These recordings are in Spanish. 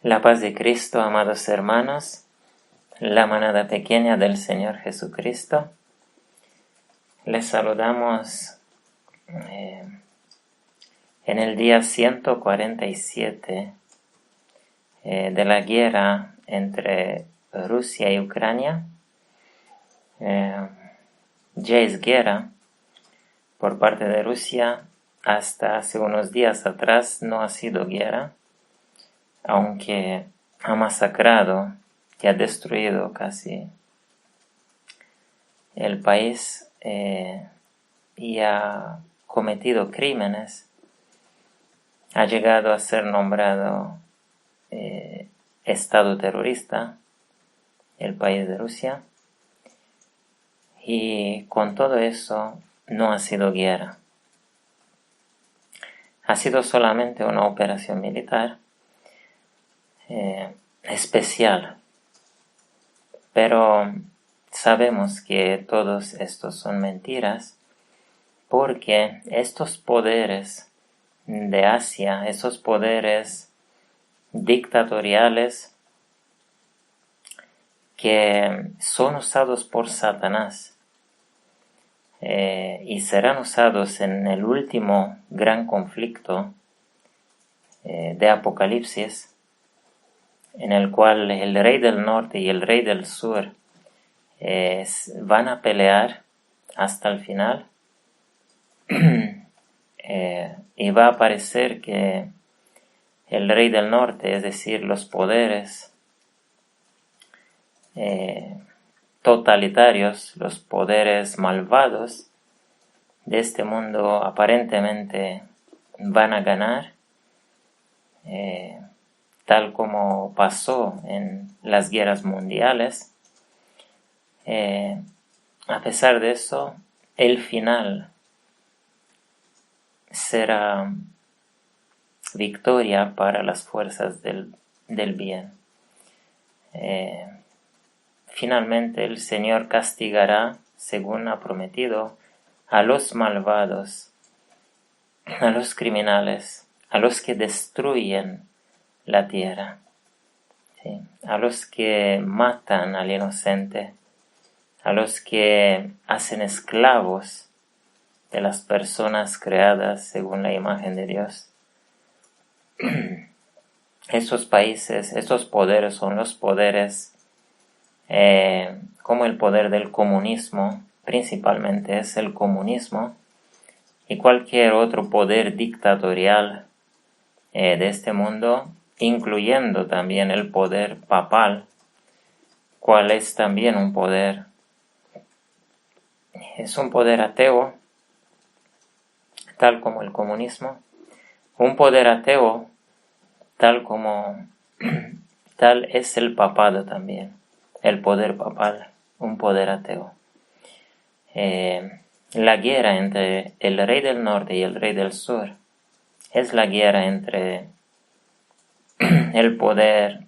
La paz de Cristo, amados hermanos, la manada pequeña del Señor Jesucristo. Les saludamos en el día 147 de la guerra entre Rusia y Ucrania. Ya es guerra por parte de Rusia. Hasta hace unos días atrás no ha sido guerra, aunque ha masacrado y ha destruido casi el país y ha cometido crímenes. Ha llegado a ser nombrado Estado terrorista el país de Rusia, y con todo eso no ha sido guerra. Ha sido solamente una operación militar especial, pero sabemos que todos estos son mentiras, porque estos poderes de Asia, esos poderes dictatoriales que son usados por Satanás y serán usados en el último gran conflicto de Apocalipsis, en el cual el rey del norte y el rey del sur van a pelear hasta el final. Y va a aparecer que el rey del norte, es decir, los poderes totalitarios, los poderes malvados de este mundo, aparentemente van a ganar, tal como pasó en las guerras mundiales. A pesar de eso, el final será victoria para las fuerzas del bien. Finalmente el Señor castigará, según ha prometido, a los malvados, a los criminales, a los que destruyen la tierra, ¿sí? A los que matan al inocente, a los que hacen esclavos de las personas creadas según la imagen de Dios. Esos países, esos poderes son los poderes como el poder del comunismo, principalmente es el comunismo, y cualquier otro poder dictatorial de este mundo, incluyendo también el poder papal, cual es también un poder, es un poder ateo, tal como el comunismo, un poder ateo, tal es el papado también, el poder papal, un poder ateo. La guerra entre el rey del norte y el rey del sur es la guerra entre el poder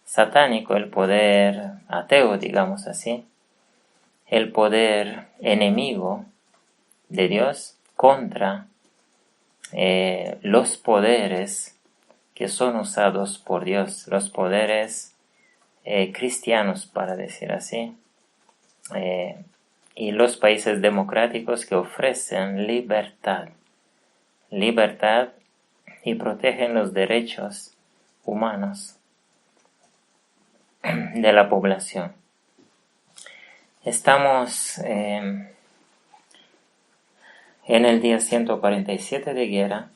satánico, el poder ateo, digamos así, el poder enemigo de Dios contra los poderes que son usados por Dios, los poderes cristianos, para decir así, y los países democráticos que ofrecen libertad y protegen los derechos humanos de la población. Estamos en el día 147 de guerra,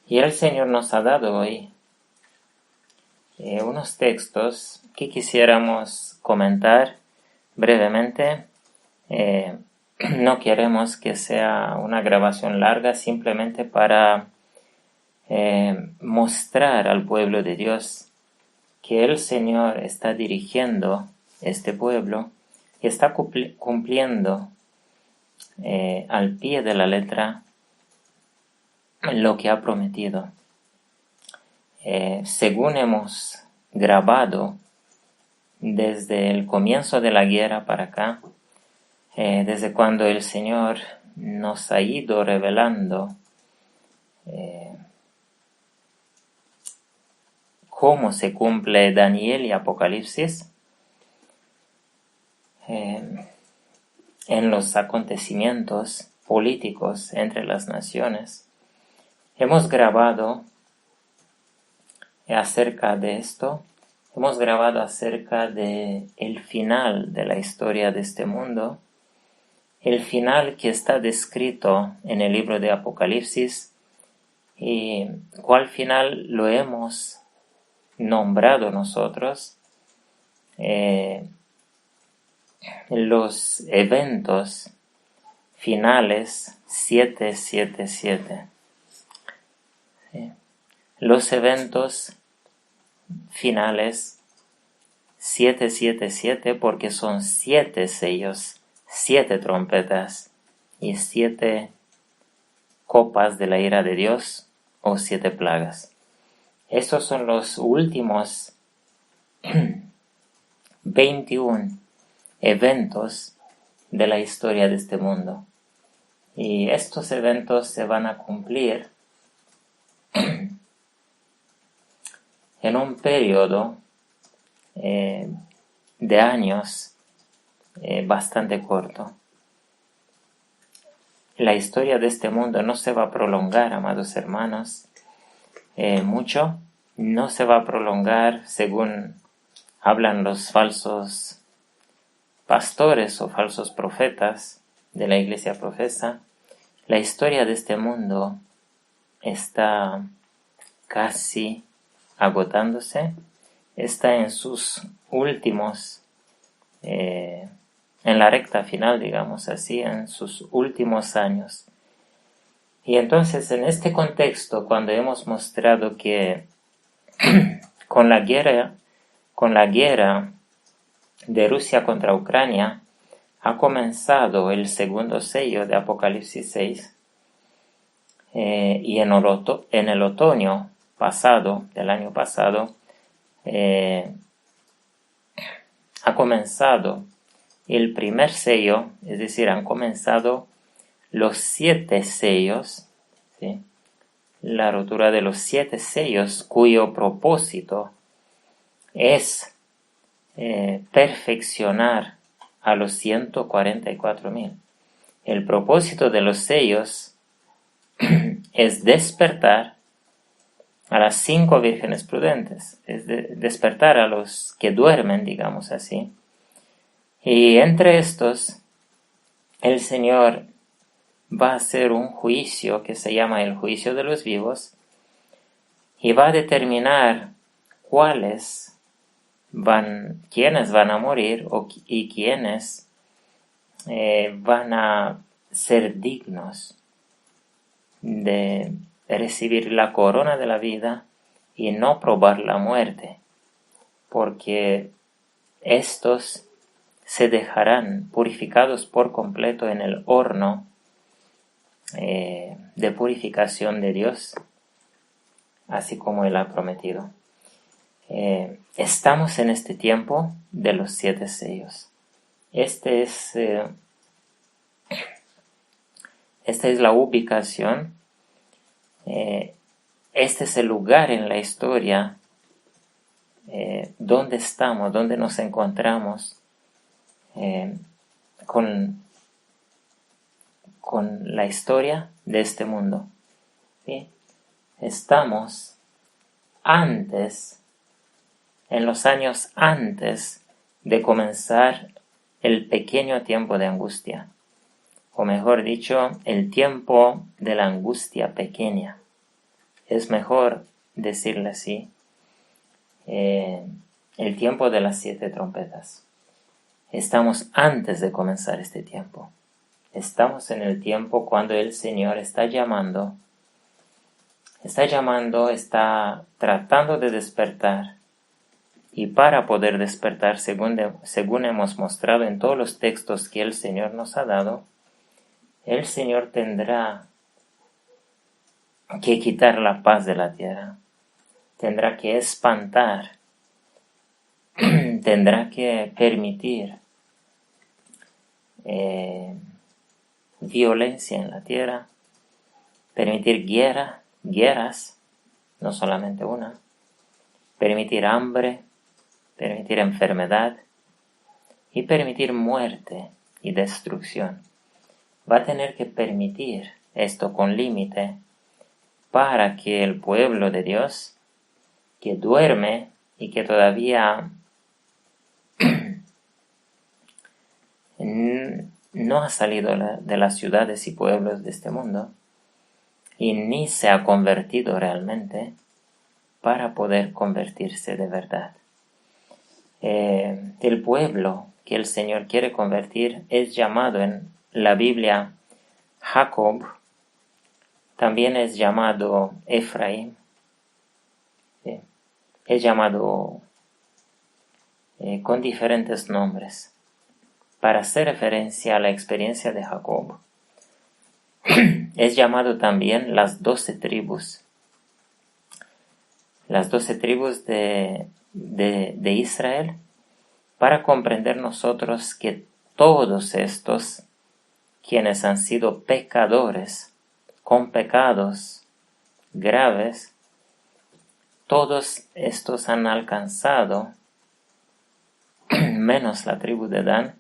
y el Señor nos ha dado hoy unos textos que quisiéramos comentar brevemente. No queremos que sea una grabación larga, simplemente para mostrar al pueblo de Dios que el Señor está dirigiendo este pueblo y está cumpliendo al pie de la letra lo que ha prometido. Según hemos grabado desde el comienzo de la guerra para acá, desde cuando el Señor nos ha ido revelando cómo se cumple Daniel y Apocalipsis en los acontecimientos políticos entre las naciones. Hemos grabado acerca de esto, hemos grabado acerca de el final de la historia de este mundo, el final que está descrito en el libro de Apocalipsis, y cuál final lo hemos nombrado nosotros, los eventos finales 777. ¿Sí? Los eventos finales 777 porque son 7 sellos, 7 trompetas y 7 copas de la ira de Dios o 7 plagas. Estos son los últimos 21 eventos de la historia de este mundo. Y estos eventos se van a cumplir en un periodo de años bastante corto. La historia de este mundo no se va a prolongar, amados hermanos, mucho. No se va a prolongar según hablan los falsos pastores o falsos profetas de la iglesia profesa. La historia de este mundo está casi agotándose, está en sus últimos, en la recta final, digamos así, en sus últimos años. Y entonces, en este contexto, cuando hemos mostrado que con la guerra de Rusia contra Ucrania ha comenzado el segundo sello de Apocalipsis 6, y en el otoño pasado, del año pasado, ha comenzado el primer sello, es decir, han comenzado los 7 sellos, ¿sí? La rotura de los 7 sellos, cuyo propósito es perfeccionar a los 144,000. El propósito de los sellos es despertar a las 5 vírgenes prudentes, es despertar a los que duermen, digamos así. Y entre estos, el Señor va a hacer un juicio que se llama el juicio de los vivos y va a determinar quiénes van a morir y quiénes van a ser dignos de recibir la corona de la vida y no probar la muerte, porque estos se dejarán purificados por completo en el horno de purificación de Dios, así como Él ha prometido. Estamos en este tiempo de los 7 sellos. Esta es la ubicación, este es el lugar en la historia donde estamos, donde nos encontramos con la historia de este mundo. ¿Sí? Estamos en los años antes de comenzar el pequeño tiempo de angustia, o mejor dicho, el tiempo de la angustia pequeña. Es mejor decirle así, el tiempo de las 7 trompetas. Estamos antes de comenzar este tiempo. Estamos en el tiempo cuando el Señor está llamando, está tratando de despertar. Y para poder despertar, según hemos mostrado en todos los textos que el Señor nos ha dado, el Señor tendrá que quitar la paz de la tierra, tendrá que espantar, tendrá que permitir violencia en la tierra, permitir guerras, no solamente una, permitir hambre, permitir enfermedad y permitir muerte y destrucción. Va a tener que permitir esto con límite para que el pueblo de Dios, que duerme y que todavía no ha salido de las ciudades y pueblos de este mundo y ni se ha convertido realmente, para poder convertirse de verdad. El pueblo que el Señor quiere convertir es llamado en la Biblia Jacob, también es llamado Efraín, es llamado con diferentes nombres para hacer referencia a la experiencia de Jacob. Es llamado también las 12 tribus. Las 12 tribus de Israel, para comprender nosotros que todos estos, quienes han sido pecadores, con pecados graves, todos estos han alcanzado, menos la tribu de Dan,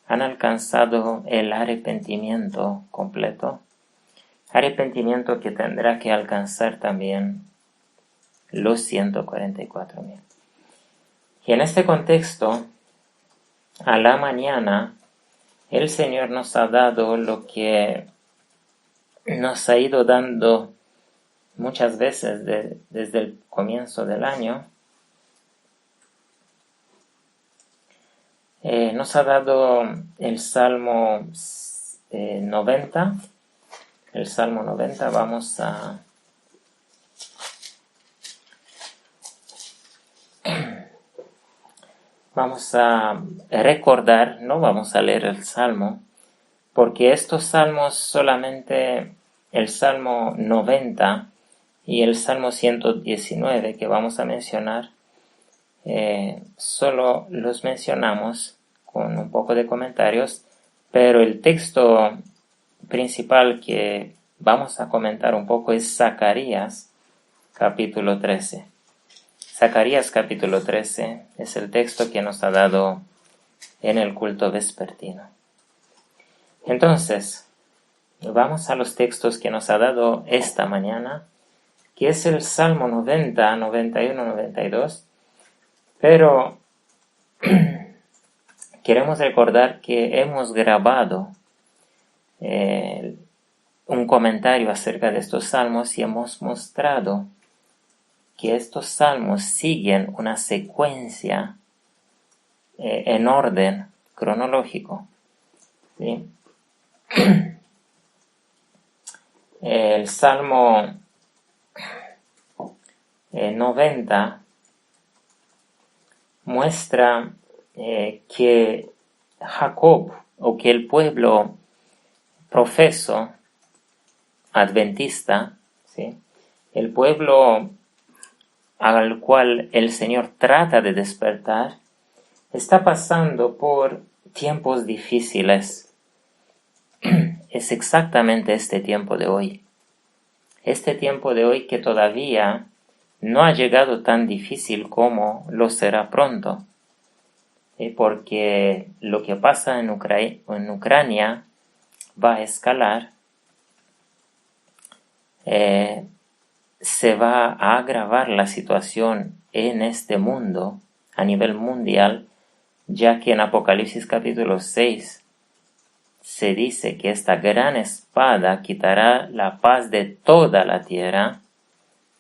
han alcanzado el arrepentimiento completo, arrepentimiento que tendrá que alcanzar también los 144,000. Y en este contexto, a la mañana, el Señor nos ha dado lo que nos ha ido dando muchas veces desde el comienzo del año. Nos ha dado el Salmo 90. El Salmo 90 vamos a recordar, no vamos a leer el Salmo, porque estos salmos, solamente el Salmo 90 y el Salmo 119 que vamos a mencionar, solo los mencionamos con un poco de comentarios, pero el texto principal que vamos a comentar un poco es Zacarías capítulo 13. Zacarías capítulo 13 es el texto que nos ha dado en el culto vespertino. Entonces, vamos a los textos que nos ha dado esta mañana, que es el Salmo 90, 91, 92, pero queremos recordar que hemos grabado un comentario acerca de estos salmos y hemos mostrado que estos salmos siguen una secuencia en orden cronológico, ¿sí? El Salmo 90 muestra que Jacob, o que el pueblo profeso adventista, ¿sí?, el pueblo al cual el Señor trata de despertar, está pasando por tiempos difíciles. Es exactamente este tiempo de hoy. Este tiempo de hoy que todavía no ha llegado tan difícil como lo será pronto. Porque lo que pasa en Ucrania va a escalar. Se va a agravar la situación en este mundo a nivel mundial, ya que en Apocalipsis capítulo 6 se dice que esta gran espada quitará la paz de toda la tierra,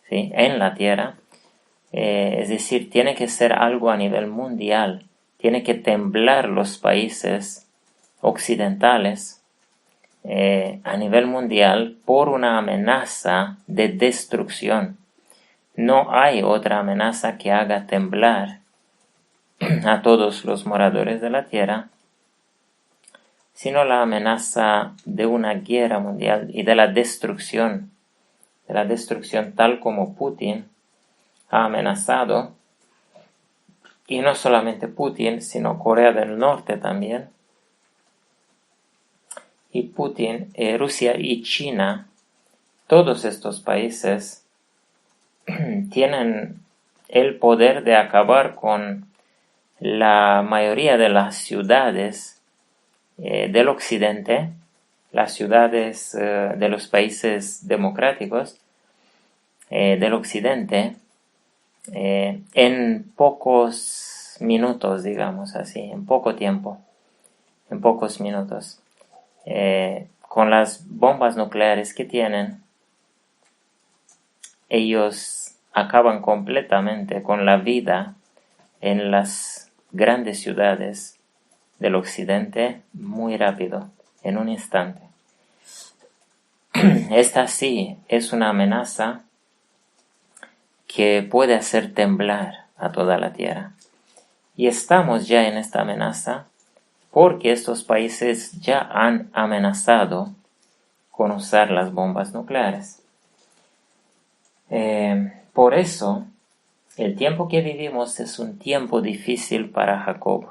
¿sí?, en la tierra. Es decir, tiene que ser algo a nivel mundial, tiene que temblar los países occidentales a nivel mundial por una amenaza de destrucción. No hay otra amenaza que haga temblar a todos los moradores de la tierra, sino la amenaza de una guerra mundial y de la destrucción tal como Putin ha amenazado, y no solamente Putin, sino Corea del Norte también. Y Putin, Rusia y China, todos estos países tienen el poder de acabar con la mayoría de las ciudades del occidente, las ciudades de los países democráticos del occidente, en pocos minutos, digamos así, en poco tiempo, en pocos minutos. Con las bombas nucleares que tienen, ellos acaban completamente con la vida en las grandes ciudades del occidente muy rápido, en un instante. Esta sí es una amenaza que puede hacer temblar a toda la tierra. Y estamos ya en esta amenaza porque estos países ya han amenazado con usar las bombas nucleares. Por eso, el tiempo que vivimos es un tiempo difícil para Jacob.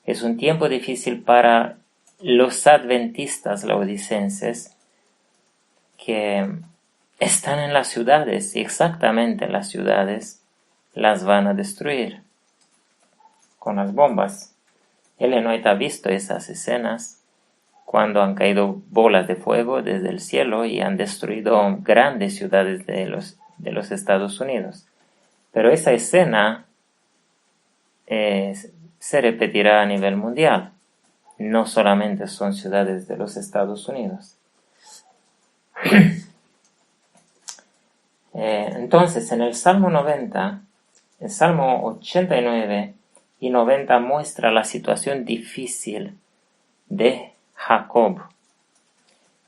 Es un tiempo difícil para los adventistas laodicenses que están en las ciudades y exactamente las ciudades las van a destruir con las bombas. Illinois ha visto esas escenas cuando han caído bolas de fuego desde el cielo y han destruido grandes ciudades de los Estados Unidos. Pero esa escena se repetirá a nivel mundial. No solamente son ciudades de los Estados Unidos. Entonces, en el Salmo 90, el Salmo 89 y 90 muestra la situación difícil de Jacob.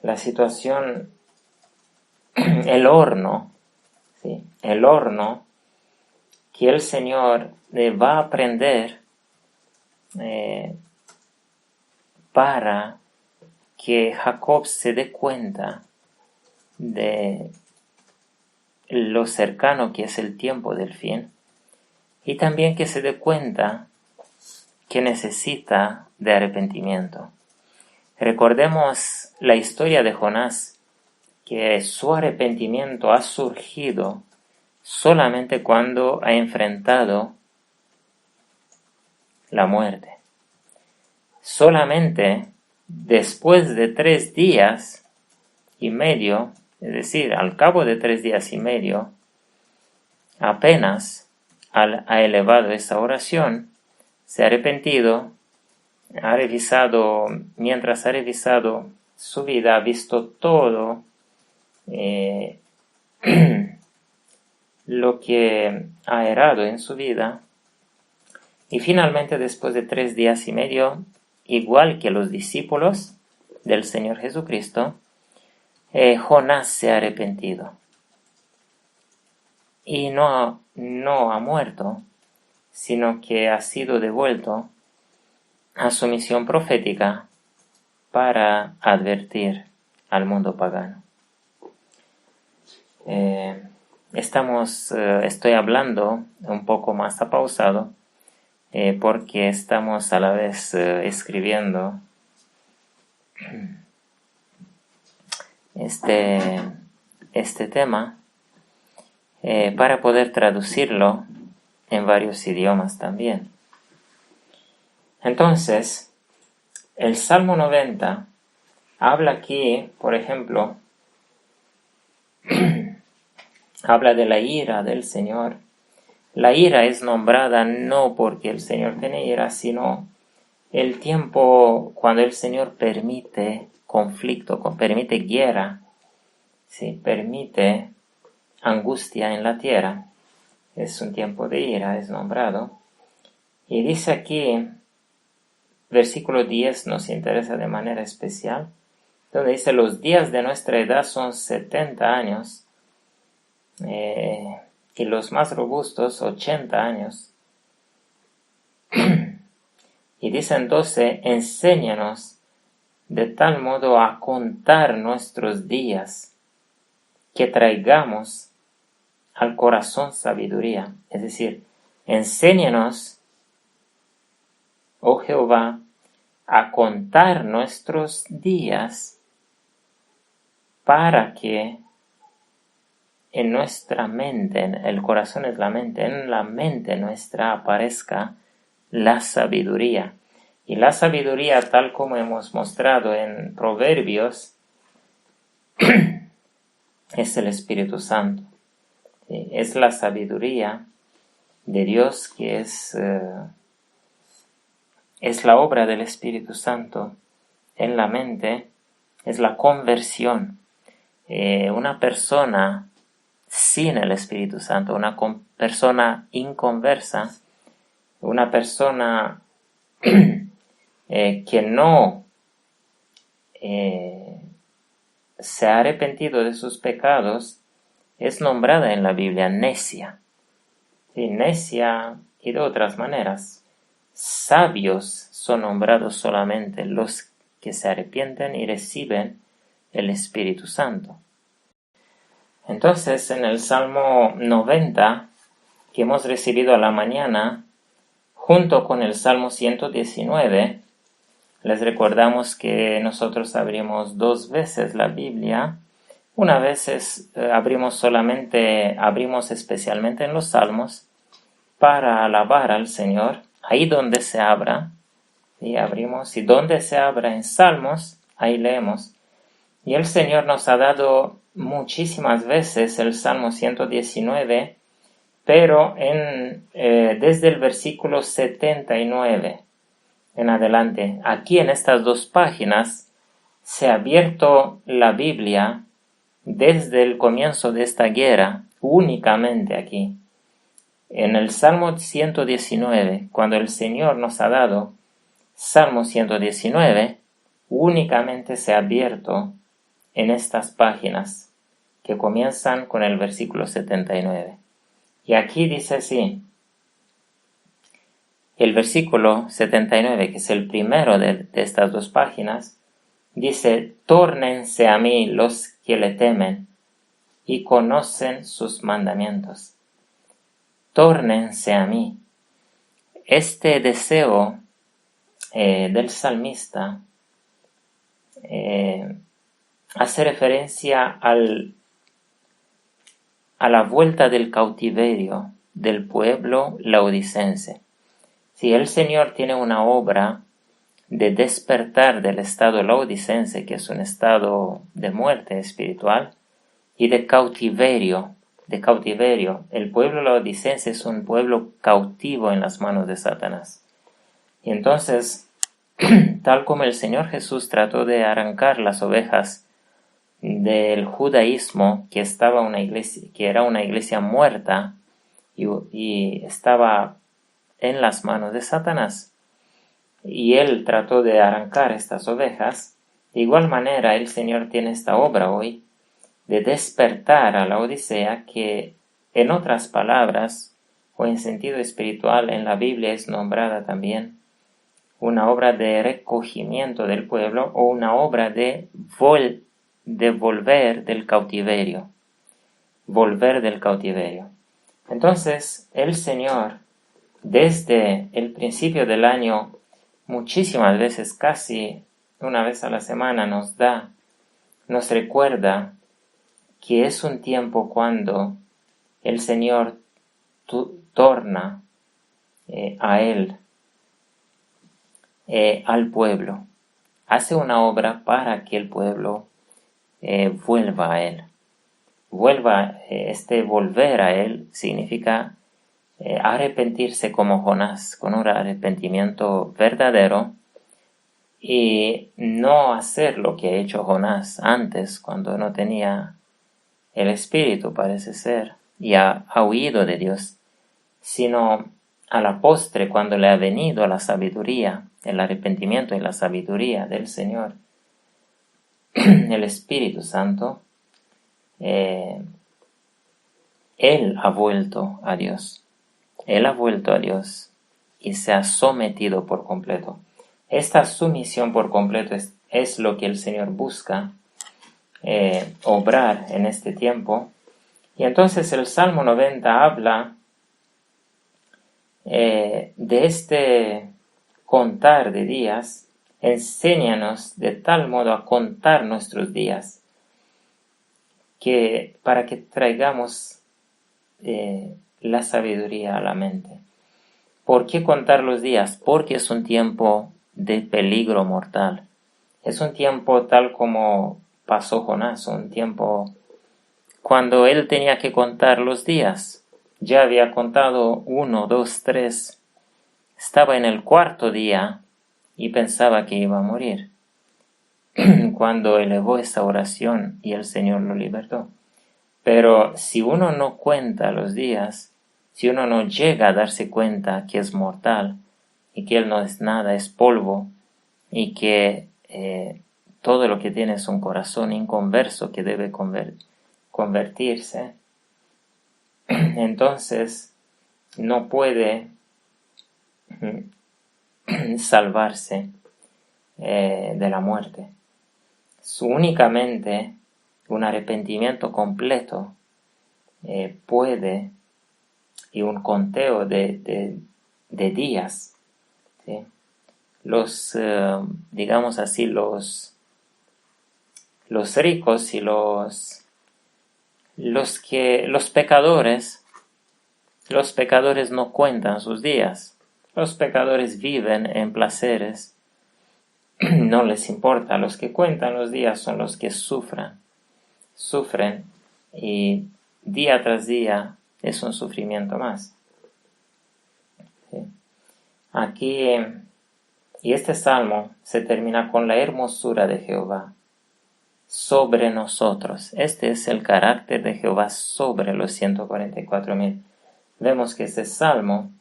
La situación, el horno, ¿sí? El horno que el Señor va a prender para que Jacob se dé cuenta de lo cercano que es el tiempo del fin y también que se dé cuenta que necesita de arrepentimiento. Recordemos la historia de Jonás, que su arrepentimiento ha surgido solamente cuando ha enfrentado la muerte. Solamente después de 3 días y medio, es decir, al cabo de 3 días y medio, apenas ha elevado esa oración, se ha arrepentido, mientras ha revisado su vida, ha visto todo lo que ha errado en su vida, y finalmente después de 3 días y medio, igual que los discípulos del Señor Jesucristo, Jonás se ha arrepentido y no ha muerto, sino que ha sido devuelto a su misión profética para advertir al mundo pagano. Estoy hablando un poco más apausado porque estamos a la vez escribiendo este tema para poder traducirlo en varios idiomas también. Entonces, el Salmo 90 habla aquí, por ejemplo, habla de la ira del Señor. La ira es nombrada no porque el Señor tiene ira, sino el tiempo cuando el Señor permite conflicto, permite guerra, ¿sí? Permite angustia en la tierra. Es un tiempo de ira, es nombrado. Y dice aquí, versículo 10 nos interesa de manera especial, donde dice: los días de nuestra edad son 70 años, y los más robustos 80 años. Y dice entonces: enséñanos de tal modo a contar nuestros días, que traigamos al corazón sabiduría. Es decir, enséñanos, oh Jehová, a contar nuestros días para que en nuestra mente, el corazón es la mente, en la mente nuestra aparezca la sabiduría. Y la sabiduría, tal como hemos mostrado en Proverbios, es el Espíritu Santo. Es la sabiduría de Dios que es la obra del Espíritu Santo en la mente, es la conversión. Una persona sin el Espíritu Santo, una persona inconversa, una persona que no se ha arrepentido de sus pecados, es nombrada en la Biblia necia. Sí, necia y de otras maneras. Sabios son nombrados solamente los que se arrepienten y reciben el Espíritu Santo. Entonces, en el Salmo 90, que hemos recibido a la mañana, junto con el Salmo 119, les recordamos que nosotros abrimos 2 veces la Biblia. Una vez abrimos especialmente en los Salmos para alabar al Señor, ahí donde se abra, y abrimos, y donde se abra en Salmos, ahí leemos. Y el Señor nos ha dado muchísimas veces el Salmo 119, pero desde el versículo 79 en adelante. Aquí en estas 2 páginas se ha abierto la Biblia desde el comienzo de esta guerra, únicamente aquí. En el Salmo 119, cuando el Señor nos ha dado Salmo 119, únicamente se ha abierto en estas páginas que comienzan con el versículo 79. Y aquí dice así, el versículo 79, que es el primero de estas 2 páginas, dice: «Tórnense a mí los que le temen y conocen sus mandamientos». Tórnense a mí. Este deseo del salmista hace referencia a la vuelta del cautiverio del pueblo laodicense. Si el Señor tiene una obra de despertar del estado laodicense, que es un estado de muerte espiritual, y de cautiverio. El pueblo laodicense es un pueblo cautivo en las manos de Satanás. Y entonces, tal como el Señor Jesús trató de arrancar las ovejas del judaísmo, que era una iglesia muerta y estaba en las manos de Satanás, y él trató de arrancar estas ovejas, de igual manera el Señor tiene esta obra hoy de despertar a la Odisea, que en otras palabras o en sentido espiritual en la Biblia es nombrada también una obra de recogimiento del pueblo o una obra de volver del cautiverio. Volver del cautiverio. Entonces el Señor, desde el principio del año, muchísimas veces, casi una vez a la semana, nos recuerda que es un tiempo cuando el Señor torna a Él, al pueblo. Hace una obra para que el pueblo vuelva a Él. Volver a Él significa arrepentirse como Jonás, con un arrepentimiento verdadero, y no hacer lo que ha hecho Jonás antes, cuando no tenía el Espíritu, parece ser, y ha huido de Dios, sino a la postre, cuando le ha venido la sabiduría, el arrepentimiento y la sabiduría del Señor, el Espíritu Santo, Él ha vuelto a Dios. Él ha vuelto a Dios y se ha sometido por completo. Esta sumisión por completo es lo que el Señor busca obrar en este tiempo. Y entonces el Salmo 90 habla de este contar de días. Enséñanos de tal modo a contar nuestros días para que traigamos la sabiduría a la mente. ¿Por qué contar los días? Porque es un tiempo de peligro mortal. Es un tiempo tal como pasó Jonás, un tiempo cuando él tenía que contar los días. Ya había contado 1, 2, 3. Estaba en el 4.º día y pensaba que iba a morir. Cuando elevó esta oración y el Señor lo libertó. Pero si uno no cuenta los días, si uno no llega a darse cuenta que es mortal y que él no es nada, es polvo, y que todo lo que tiene es un corazón inconverso que debe convertirse, entonces no puede salvarse de la muerte. Únicamente un arrepentimiento completo puede, y un conteo de días, ¿sí? Los, digamos así, los ricos y los pecadores no cuentan sus días. Los pecadores viven en placeres, no les importa. Los que cuentan los días son los que sufren, y día tras día es un sufrimiento más. ¿Sí? Aquí, y este salmo se termina con la hermosura de Jehová sobre nosotros. Este es el carácter de Jehová sobre los 144,000. Vemos que este salmo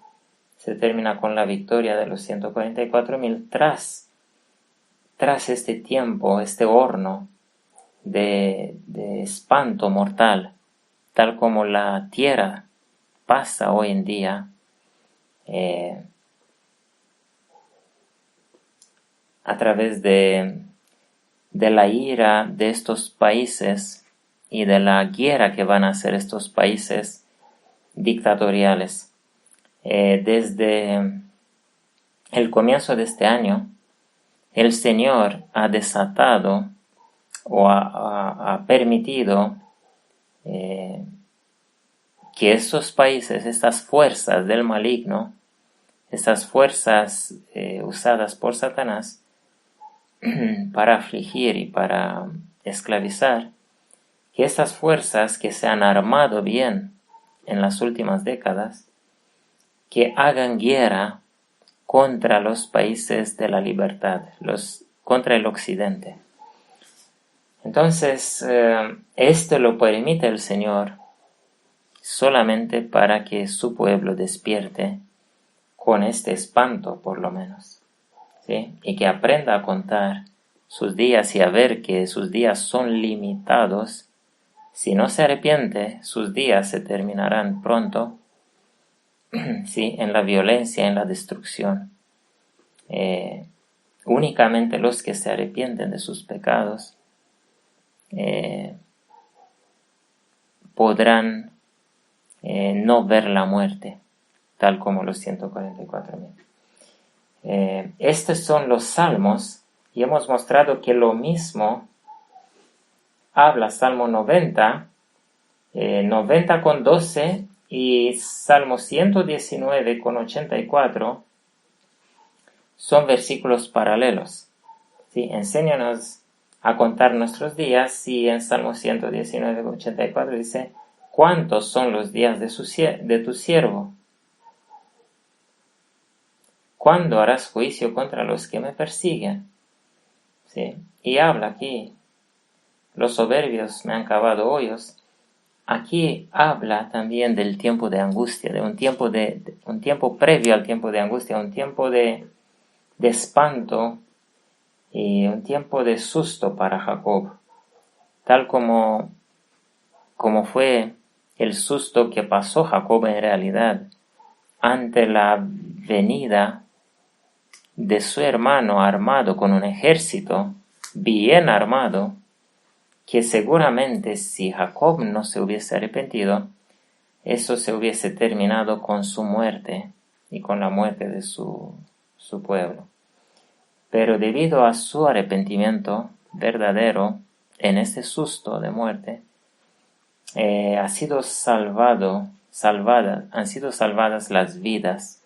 se termina con la victoria de los 144,000 tras este tiempo, este horno de espanto mortal, tal como la tierra pasa hoy en día a través de la ira de estos países y de la guerra que van a hacer estos países dictatoriales. Desde el comienzo de este año, el Señor ha desatado o ha permitido que estos países, estas fuerzas del maligno, estas fuerzas usadas por Satanás para afligir y para esclavizar, que estas fuerzas que se han armado bien en las últimas décadas, que hagan guerra contra los países de la libertad, contra el occidente. Entonces, esto lo permite el Señor solamente para que su pueblo despierte con este espanto, por lo menos, ¿sí? Y que aprenda a contar sus días y a ver que sus días son limitados. Si no se arrepiente, sus días se terminarán pronto, ¿sí? En la violencia, en la destrucción. Únicamente los que se arrepienten de sus pecados podrán no ver la muerte, tal como los 144,000. Estos son los salmos, y hemos mostrado que lo mismo habla Salmo 90, 90,12 y Salmo 119,84, son versículos paralelos, ¿sí? Enséñanos a contar nuestros días, y en Salmo 119,84 dice: ¿cuántos son los días de tu siervo? ¿Cuándo harás juicio contra los que me persiguen? ¿Sí? Y habla aquí: los soberbios me han cavado hoyos. Aquí habla también del tiempo de angustia, de un tiempo previo al tiempo de angustia, un tiempo de espanto y un tiempo de susto para Jacob, tal como fue el susto que pasó Jacob en realidad ante la venida de su hermano armado con un ejército bien armado, que seguramente si Jacob no se hubiese arrepentido, eso se hubiese terminado con su muerte y con la muerte de su pueblo. Pero debido a su arrepentimiento verdadero en ese susto de muerte, han sido salvadas las vidas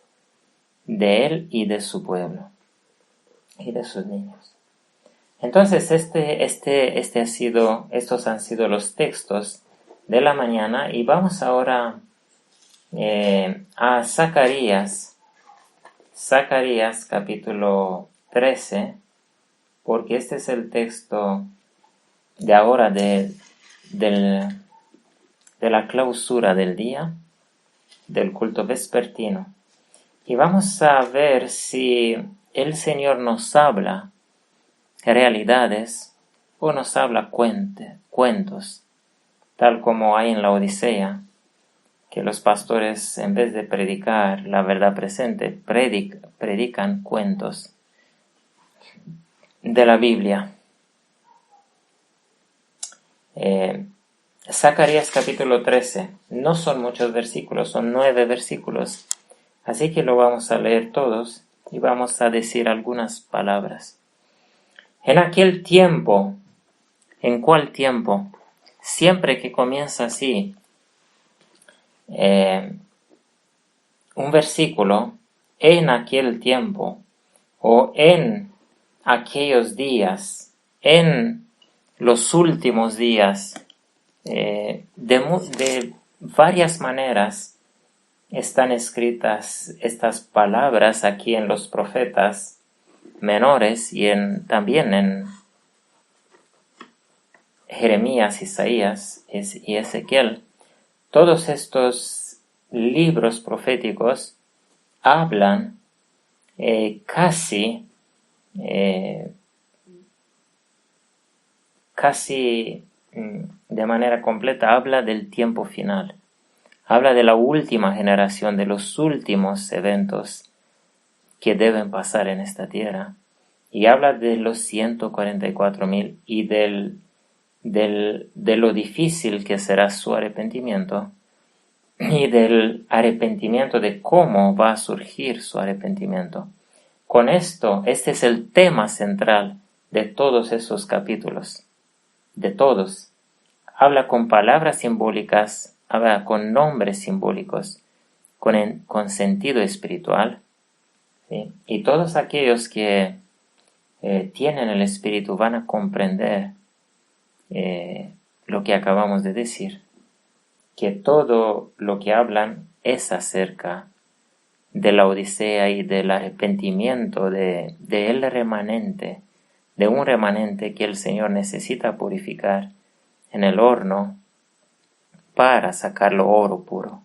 de él y de su pueblo y de sus niños. Entonces, estos han sido los textos de la mañana, y vamos ahora a Zacarías capítulo 13, porque este es el texto de ahora de la clausura del día, del culto vespertino. Y vamos a ver si el Señor nos habla realidades o nos habla cuentos, tal como hay en la Odisea, que los pastores, en vez de predicar la verdad presente, predican cuentos de la Biblia. Zacarías capítulo 13. No son muchos versículos, son 9 versículos. Así que lo vamos a leer todos y vamos a decir algunas palabras. En aquel tiempo, ¿en cuál tiempo? Siempre que comienza así un versículo, en aquel tiempo, o en aquellos días, en los últimos días, de varias maneras están escritas estas palabras aquí en los profetas menores y también en Jeremías, Isaías y Ezequiel. Todos estos libros proféticos hablan casi de manera completa, habla del tiempo final. Habla de la última generación, de los últimos eventos que deben pasar en esta tierra. Y habla de los 144,000 y de lo difícil que será su arrepentimiento, y del arrepentimiento, de cómo va a surgir su arrepentimiento. Con esto, este es el tema central de todos esos capítulos, de todos. Habla con palabras simbólicas, habla con nombres simbólicos, con sentido espiritual, ¿sí? Y todos aquellos que tienen el Espíritu van a comprender lo que acabamos de decir, que todo lo que hablan es acerca de la Odisea y del arrepentimiento del remanente, de un remanente que el Señor necesita purificar en el horno para sacarlo oro puro.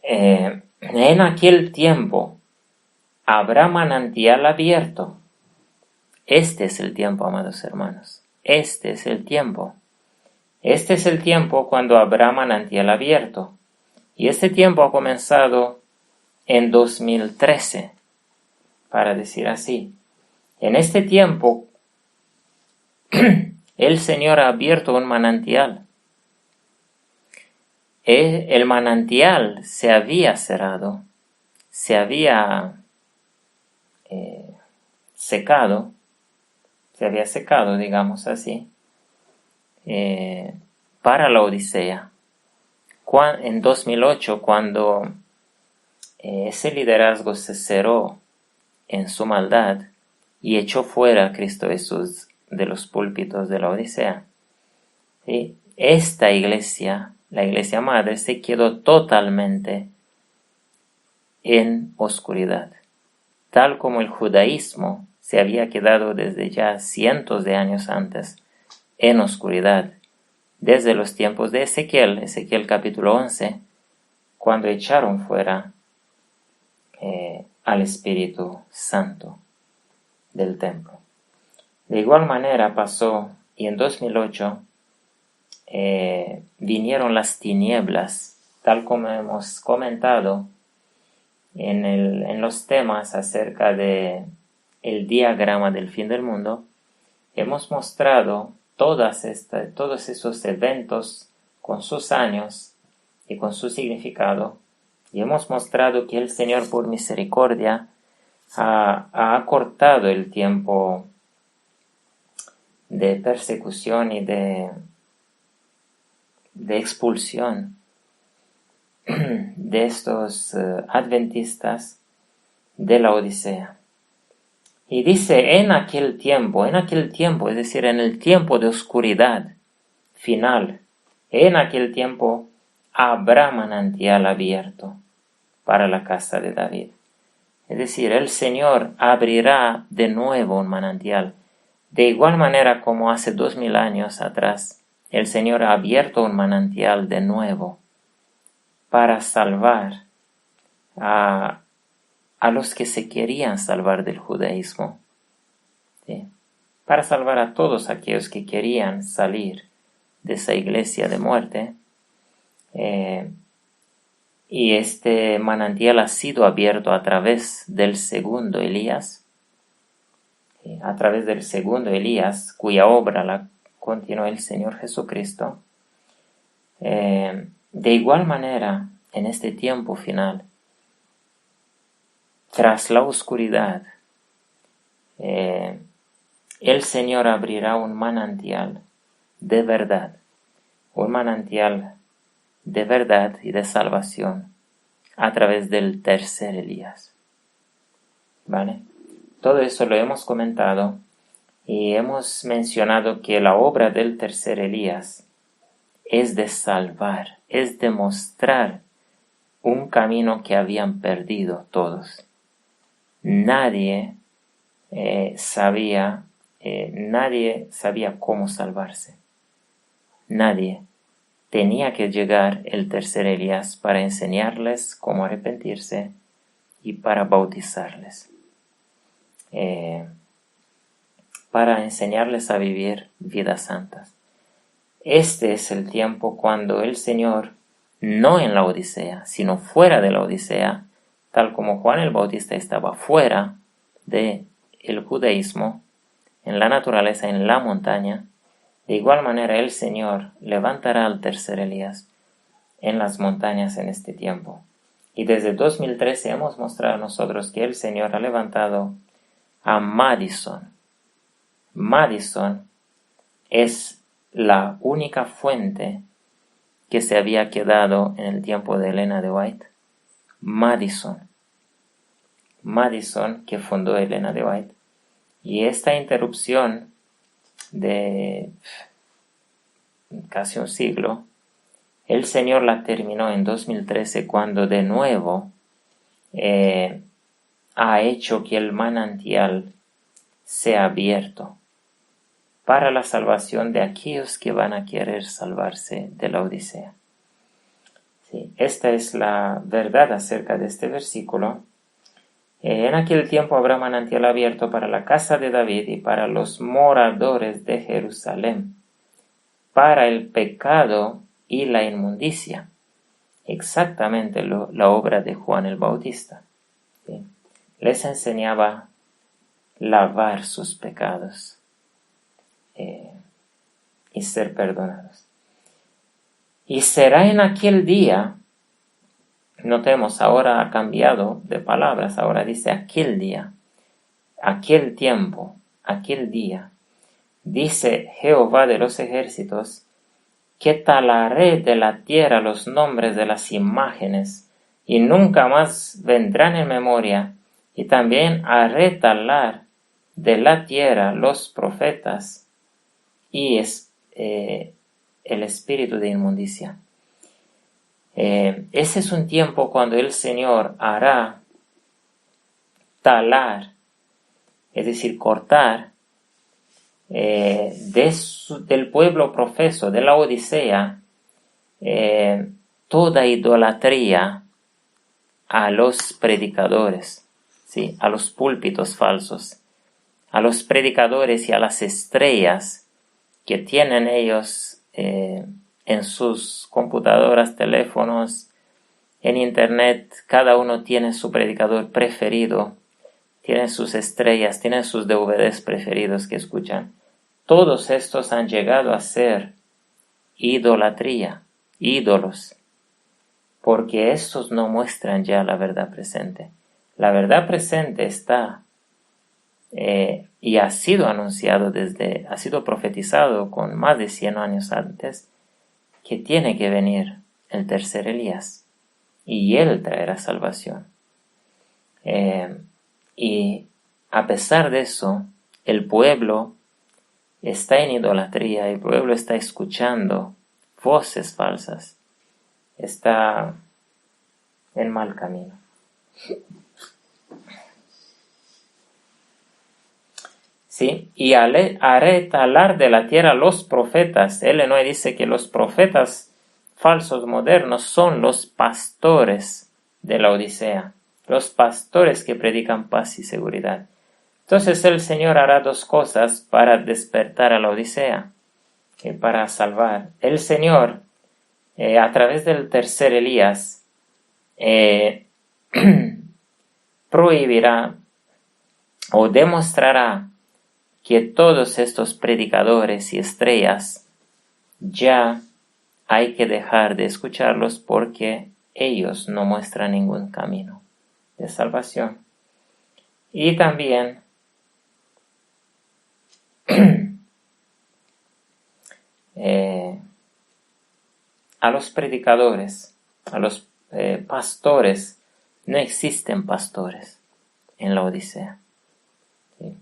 En aquel tiempo habrá manantial abierto. Este es el tiempo, amados hermanos. Este es el tiempo. Este es el tiempo cuando habrá manantial abierto. Y este tiempo ha comenzado en 2013, para decir así. En este tiempo, el Señor ha abierto un manantial. El manantial se había cerrado, se había secado, digamos así, para la Odisea. En 2008, cuando ese liderazgo se cerró en su maldad y echó fuera a Cristo Jesús de los púlpitos de la Odisea, ¿sí? Esta iglesia, la iglesia madre, se quedó totalmente en oscuridad, tal como el judaísmo se había quedado desde ya cientos de años antes en oscuridad, desde los tiempos de Ezequiel capítulo 11, cuando echaron fuera al Espíritu Santo del templo. De igual manera pasó, y en 2008 vinieron las tinieblas, tal como hemos comentado en los temas acerca de el diagrama del fin del mundo. Hemos mostrado todos esos eventos con sus años y con su significado, y hemos mostrado que el Señor, por misericordia, ha acortado el tiempo de persecución y de de expulsión de estos adventistas de la Odisea. Y dice, en aquel tiempo, es decir, en el tiempo de oscuridad final, en aquel tiempo habrá manantial abierto para la casa de David. Es decir, el Señor abrirá de nuevo un manantial. De igual manera como hace 2000 años atrás, el Señor ha abierto un manantial de nuevo para salvar a los que se querían salvar del judaísmo, ¿sí? Para salvar a todos aquellos que querían salir de esa iglesia de muerte. Y este manantial ha sido abierto a través del segundo Elías, cuya obra la continuó el Señor Jesucristo. De igual manera, en este tiempo final, tras la oscuridad, el Señor abrirá un manantial de verdad, y de salvación a través del tercer Elías. ¿Vale? Todo eso lo hemos comentado y hemos mencionado que la obra del tercer Elías es de salvar, es de mostrar un camino que habían perdido todos. Nadie sabía cómo salvarse. Nadie. Tenía que llegar el tercer Elías para enseñarles cómo arrepentirse y para bautizarles. Para enseñarles a vivir vidas santas. Este es el tiempo cuando el Señor, no en la Odisea, sino fuera de la Odisea, tal como Juan el Bautista estaba fuera del judaísmo, en la naturaleza, en la montaña, de igual manera el Señor levantará al tercer Elías en las montañas en este tiempo. Y desde 2013 hemos mostrado nosotros que el Señor ha levantado a Madison. Madison es la única fuente que se había quedado en el tiempo de Elena de White. Madison, que fundó Elena de White. Y esta interrupción de casi un siglo, el Señor la terminó en 2013 cuando de nuevo ha hecho que el manantial sea abierto para la salvación de aquellos que van a querer salvarse de la Odisea. Sí, esta es la verdad acerca de este versículo. En aquel tiempo habrá manantial abierto para la casa de David y para los moradores de Jerusalén, para el pecado y la inmundicia. Exactamente la obra de Juan el Bautista. ¿Sí? Les enseñaba lavar sus pecados y ser perdonados. Y será en aquel día, notemos, ahora ha cambiado de palabras, ahora dice aquel día, aquel tiempo, aquel día. Dice Jehová de los ejércitos, que talaré de la tierra los nombres de las imágenes, y nunca más vendrán en memoria, y también haré talar de la tierra los profetas, y el espíritu de inmundicia. Ese es un tiempo cuando el Señor hará talar, es decir, cortar, del pueblo profeso de la Odisea, toda idolatría a los predicadores, ¿sí? A los púlpitos falsos, a los predicadores y a las estrellas que tienen ellos en sus computadoras, teléfonos, en internet. Cada uno tiene su predicador preferido, tiene sus estrellas, tiene sus DVDs preferidos que escuchan. Todos estos han llegado a ser idolatría, ídolos, porque estos no muestran ya la verdad presente. La verdad presente está y ha sido anunciado ha sido profetizado con más de 100 años antes, que tiene que venir el tercer Elías y él traerá salvación. Y a pesar de eso, el pueblo está en idolatría, el pueblo está escuchando voces falsas, está en mal camino. ¿Sí? Y haré talar de la tierra los profetas. Illinois dice que los profetas falsos modernos son los pastores de la Odisea, los pastores que predican paz y seguridad. Entonces el Señor hará dos cosas para despertar a la Odisea, para salvar. El Señor, a través del tercer Elías, prohibirá o demostrará que todos estos predicadores y estrellas ya hay que dejar de escucharlos porque ellos no muestran ningún camino de salvación. Y también a los predicadores, a los pastores, no existen pastores en la Odisea. ¿Sí?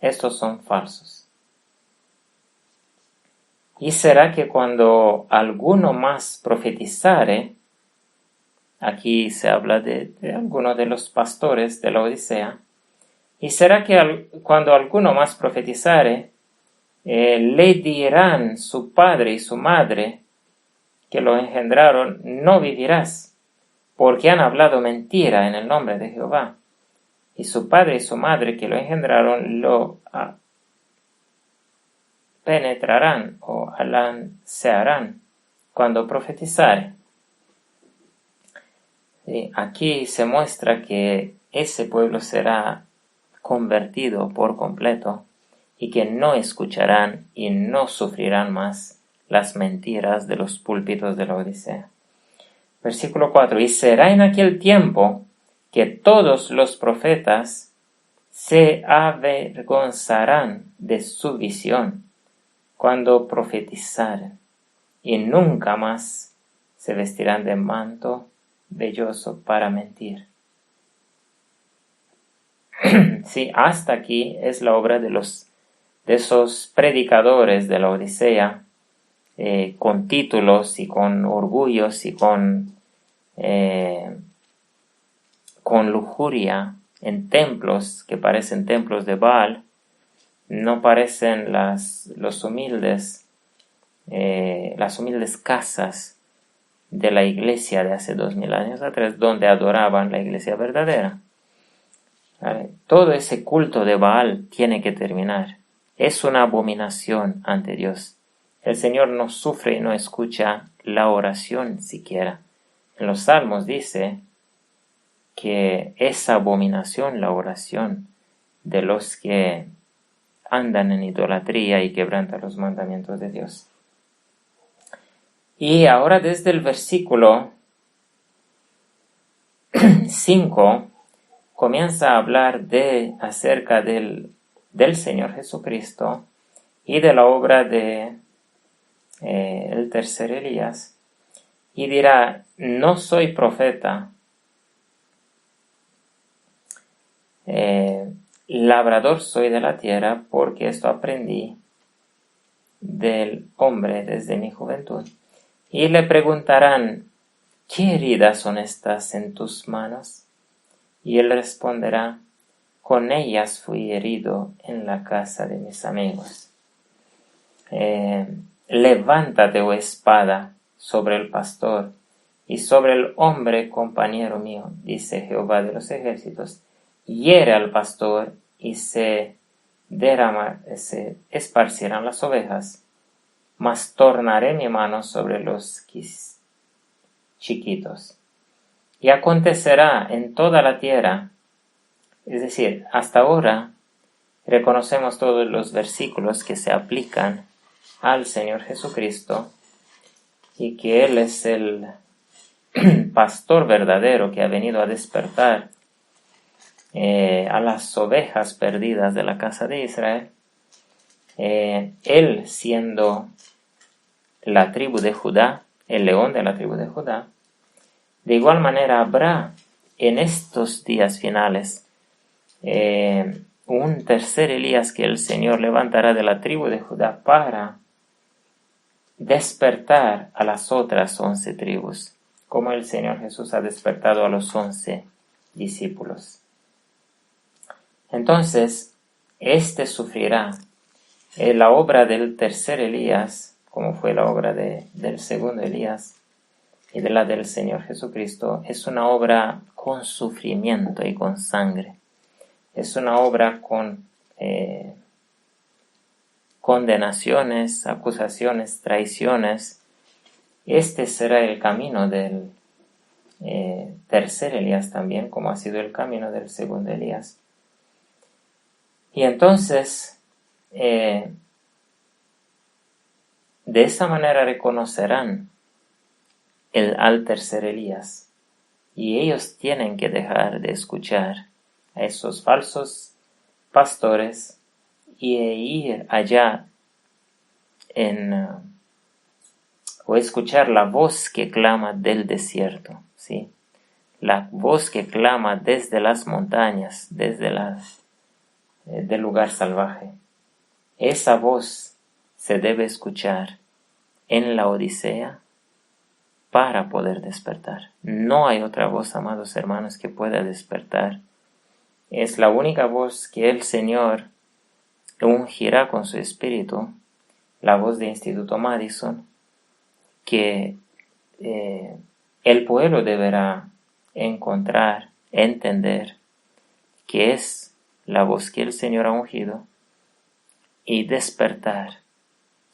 Estos son falsos. Y será que cuando alguno más profetizare, aquí se habla de alguno de los pastores de la Odisea, y será que cuando alguno más profetizare, le dirán su padre y su madre que lo engendraron, no vivirás, porque han hablado mentira en el nombre de Jehová. Y su padre y su madre que lo engendraron lo penetrarán o alancearán cuando profetizare. Aquí se muestra que ese pueblo será convertido por completo y que no escucharán y no sufrirán más las mentiras de los púlpitos de la Odisea. Versículo 4. Y será en aquel tiempo que todos los profetas se avergonzarán de su visión cuando profetizaren, y nunca más se vestirán de manto velloso para mentir. Sí, hasta aquí es la obra de esos predicadores de la Odisea, con títulos y con orgullos y con lujuria en templos que parecen templos de Baal. No parecen las humildes casas de la iglesia de hace 2000 años atrás, donde adoraban la iglesia verdadera. ¿Vale? Todo ese culto de Baal tiene que terminar. Es una abominación ante Dios. El Señor no sufre y no escucha la oración siquiera. En los Salmos dice que es abominación la oración de los que andan en idolatría y quebrantan los mandamientos de Dios. Y ahora desde el versículo 5 comienza a hablar acerca del Señor Jesucristo y de la obra de el tercer Elías, y dirá: no soy profeta, labrador soy de la tierra, porque esto aprendí del hombre desde mi juventud. Y le preguntarán: ¿qué heridas son estas en tus manos? Y él responderá: con ellas fui herido en la casa de mis amigos. Levántate, oh espada, sobre el pastor y sobre el hombre compañero mío, dice Jehová de los ejércitos. Hiere al pastor y se esparcirán las ovejas, mas tornaré mi mano sobre los chiquitos. Y acontecerá en toda la tierra, es decir, hasta ahora reconocemos todos los versículos que se aplican al Señor Jesucristo y que Él es el pastor verdadero que ha venido a despertar a las ovejas perdidas de la casa de Israel. Él siendo la tribu de Judá, el león de la tribu de Judá, de igual manera habrá en estos días finales un tercer Elías que el Señor levantará de la tribu de Judá para despertar a las otras 11 tribus, como el Señor Jesús ha despertado a los 11 discípulos. Entonces, este sufrirá la obra del tercer Elías, como fue la obra del segundo Elías, y de la del Señor Jesucristo. Es una obra con sufrimiento y con sangre. Es una obra con condenaciones, acusaciones, traiciones. Este será el camino del tercer Elías también, como ha sido el camino del segundo Elías. Y entonces, de esa manera reconocerán al tercer Elías, y ellos tienen que dejar de escuchar a esos falsos pastores y ir allá o escuchar la voz que clama del desierto, ¿sí? La voz que clama desde las montañas, desde del lugar salvaje. Esa voz se debe escuchar en la Odisea para poder despertar. No hay otra voz, amados hermanos, que pueda despertar. Es la única voz que el Señor ungirá con su espíritu, la voz de Instituto Madison, que el pueblo deberá encontrar, entender que es la voz que el Señor ha ungido, y despertar,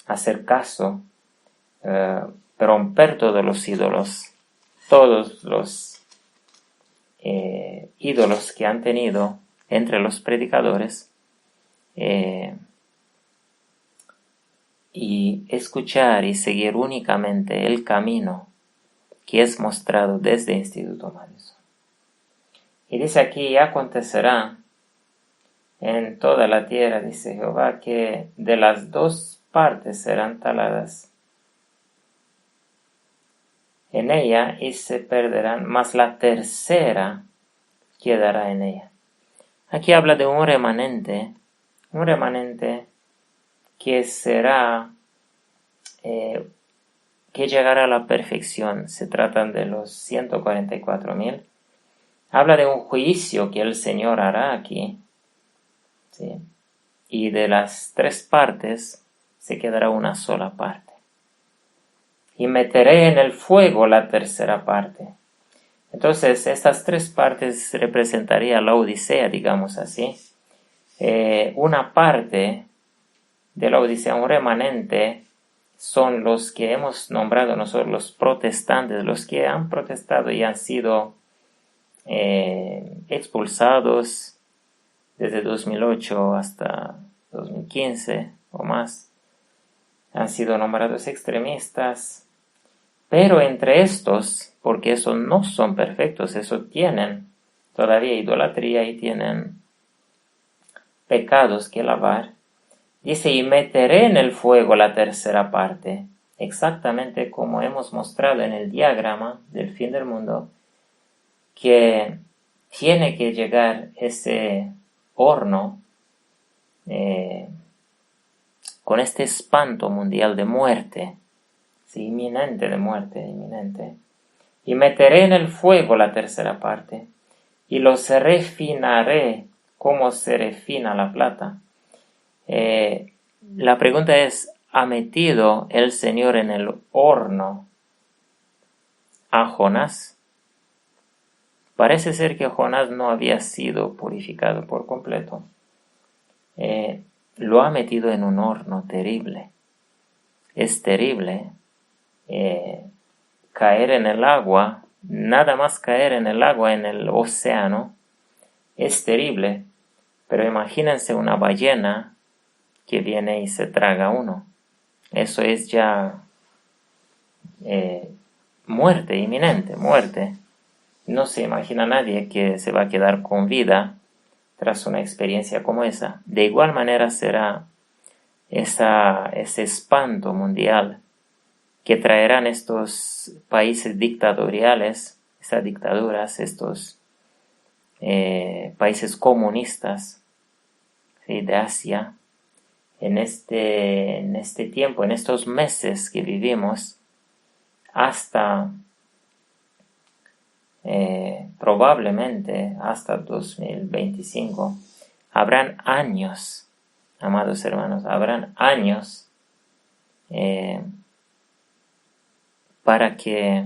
hacer caso, romper todos los ídolos, ídolos que han tenido entre los predicadores, y escuchar y seguir únicamente el camino que es mostrado desde Instituto Madison. Y dice aquí: y acontecerá en toda la tierra, dice Jehová, que de las dos partes serán taladas en ella y se perderán, mas la tercera quedará en ella. Aquí habla de un remanente que será, que llegará a la perfección. Se tratan de los 144,000. Habla de un juicio que el Señor hará aquí, ¿sí? Y de las tres partes se quedará una sola parte. Y meteré en el fuego la tercera parte. Entonces, estas tres partes representarían la Odisea, digamos así. Una parte de la Odisea, un remanente, son los que hemos nombrado nosotros los protestantes, los que han protestado y han sido expulsados desde 2008 hasta 2015 o más. Han sido nombrados extremistas. Pero entre estos, porque esos no son perfectos, esos tienen todavía idolatría y tienen pecados que lavar, dice: y meteré en el fuego la tercera parte, exactamente como hemos mostrado en el diagrama del fin del mundo, que tiene que llegar ese horno con este espanto mundial de muerte, ¿sí? Inminente, de muerte, inminente. Y meteré en el fuego la tercera parte, y los refinaré como se refina la plata. La pregunta es: ¿ha metido el Señor en el horno a Jonás? Parece ser que Jonás no había sido purificado por completo. Lo ha metido en un horno terrible. Es terrible caer en el agua, nada más caer en el agua, en el océano, es terrible. Pero imagínense una ballena que viene y se traga a uno. Eso es ya muerte, inminente, muerte. No se imagina nadie que se va a quedar con vida tras una experiencia como esa. De igual manera será ese espanto mundial que traerán estos países dictatoriales, estas dictaduras, estos países comunistas, ¿sí?, de Asia, en este tiempo, en estos meses que vivimos, hasta probablemente hasta 2025, habrán años, amados hermanos, habrán años para que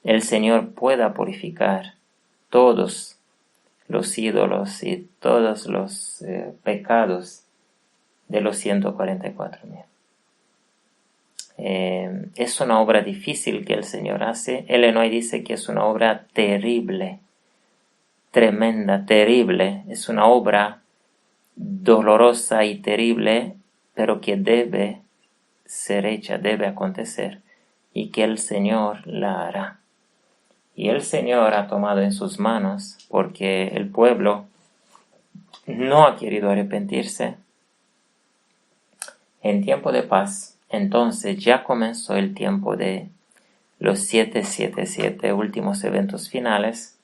el Señor pueda purificar todos los ídolos y todos los pecados de los 144,000. Es una obra difícil que el Señor hace. Ellen White dice que es una obra terrible, tremenda, terrible. Es una obra dolorosa y terrible, pero que debe ser hecha, debe acontecer, y que el Señor la hará. Y el Señor ha tomado en sus manos, porque el pueblo no ha querido arrepentirse. En tiempo de paz, entonces ya comenzó el tiempo de los 777 últimos eventos finales,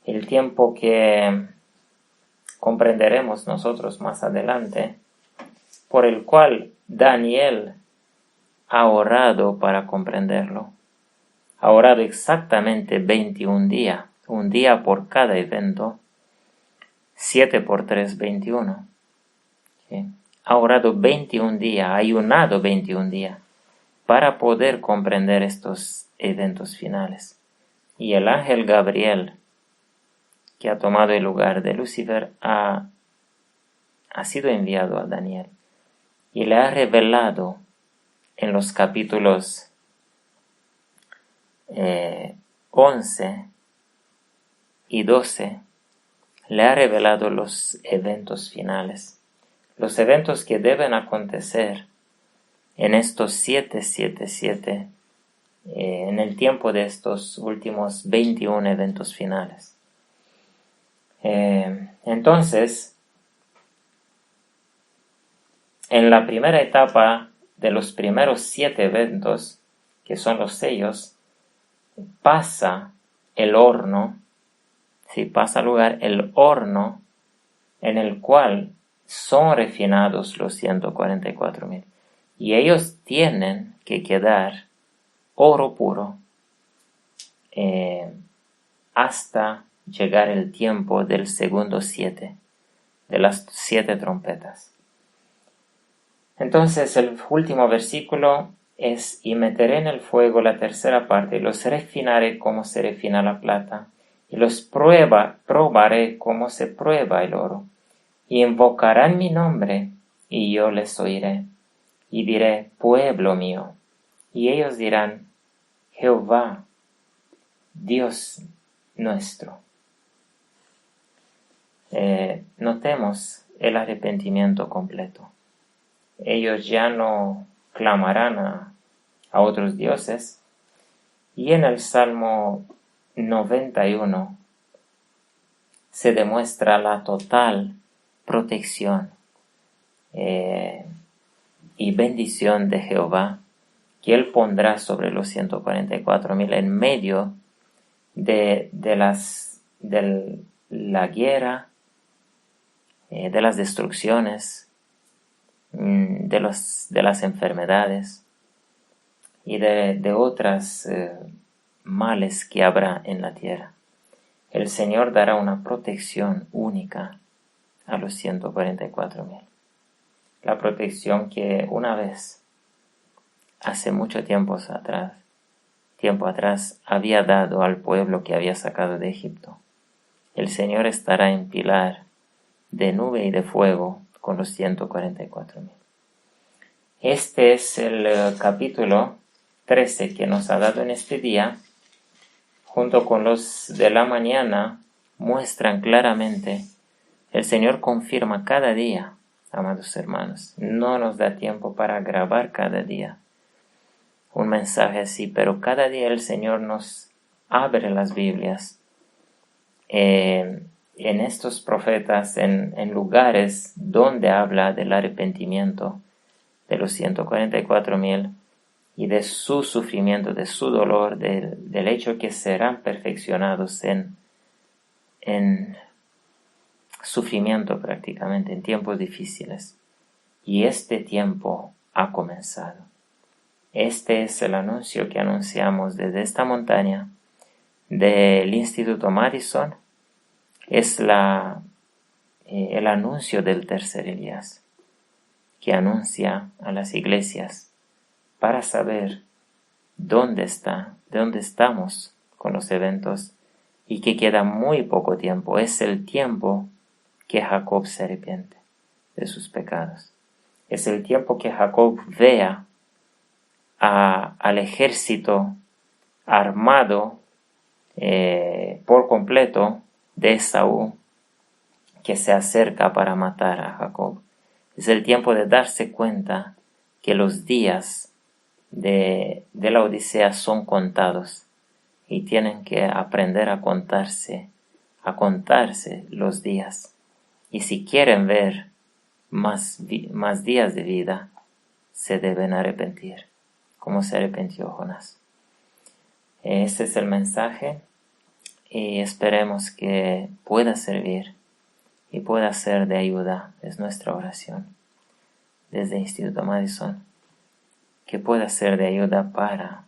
el tiempo que comprenderemos nosotros más adelante, por el cual Daniel ha orado para comprenderlo. Ha orado exactamente 21 días, un día por cada evento, 7 por 3, 21. ¿Sí? Ha orado 21 días, ha ayunado 21 días para poder comprender estos eventos finales. Y el ángel Gabriel, que ha tomado el lugar de Lucifer, ha sido enviado a Daniel y le ha revelado en los capítulos 11 y 12, le ha revelado los eventos finales, los eventos que deben acontecer en estos 777, en el tiempo de estos últimos 21 eventos finales. Entonces, en la primera etapa de los primeros 7 eventos, que son los sellos, pasa el horno, ¿sí? Pasa lugar el horno en el cual son refinados los 144,000. Y ellos tienen que quedar oro puro hasta llegar el tiempo del segundo 7, de las 7 trompetas. Entonces el último versículo es: y meteré en el fuego la tercera parte, y los refinaré como se refina la plata, y los probaré como se prueba el oro, y invocarán mi nombre, y yo les oiré, y diré: pueblo mío, y ellos dirán: Jehová, Dios nuestro. Notemos el arrepentimiento completo. Ellos ya no clamarán a otros dioses. Y en el Salmo 91 se demuestra la total protección y bendición de Jehová, que Él pondrá sobre los 144,000 en medio de la guerra, de las destrucciones, de las enfermedades y de otras males que habrá en la tierra. El Señor dará una protección única a los 144,000. La protección que una vez, hace mucho tiempo atrás, había dado al pueblo que había sacado de Egipto. El Señor estará en pilar de nube y de fuego con los 144,000. Este es el capítulo 13 que nos ha dado en este día, junto con los de la mañana, muestran claramente, el Señor confirma cada día, amados hermanos. No nos da tiempo para grabar cada día un mensaje así, pero cada día el Señor nos abre las Biblias en estos profetas, en lugares donde habla del arrepentimiento de los 144,000, y de su sufrimiento, de su dolor, del hecho que serán perfeccionados en sufrimiento prácticamente, en tiempos difíciles. Y este tiempo ha comenzado. Este es el anuncio que anunciamos desde esta montaña del Instituto Madison. Es el anuncio del tercer Elías, que anuncia a las iglesias para saber dónde estamos con los eventos y que queda muy poco tiempo. Es el tiempo que Jacob se arrepiente de sus pecados. Es el tiempo que Jacob vea al ejército armado por completo de Esaú que se acerca para matar a Jacob. Es el tiempo de darse cuenta que los días de la Odisea son contados y tienen que aprender a contarse los días. Y si quieren ver más días de vida, se deben arrepentir, como se arrepintió Jonás. Este es el mensaje y esperemos que pueda servir y pueda ser de ayuda. Es nuestra oración desde Instituto Madison, que pueda ser de ayuda para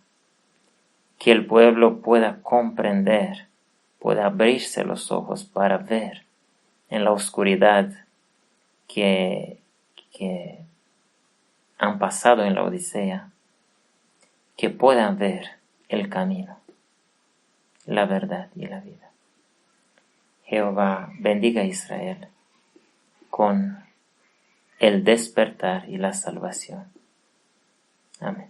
que el pueblo pueda comprender, pueda abrirse los ojos para ver en la oscuridad que han pasado en la Odisea, que puedan ver el camino, la verdad y la vida. Jehová bendiga a Israel con el despertar y la salvación. Amén.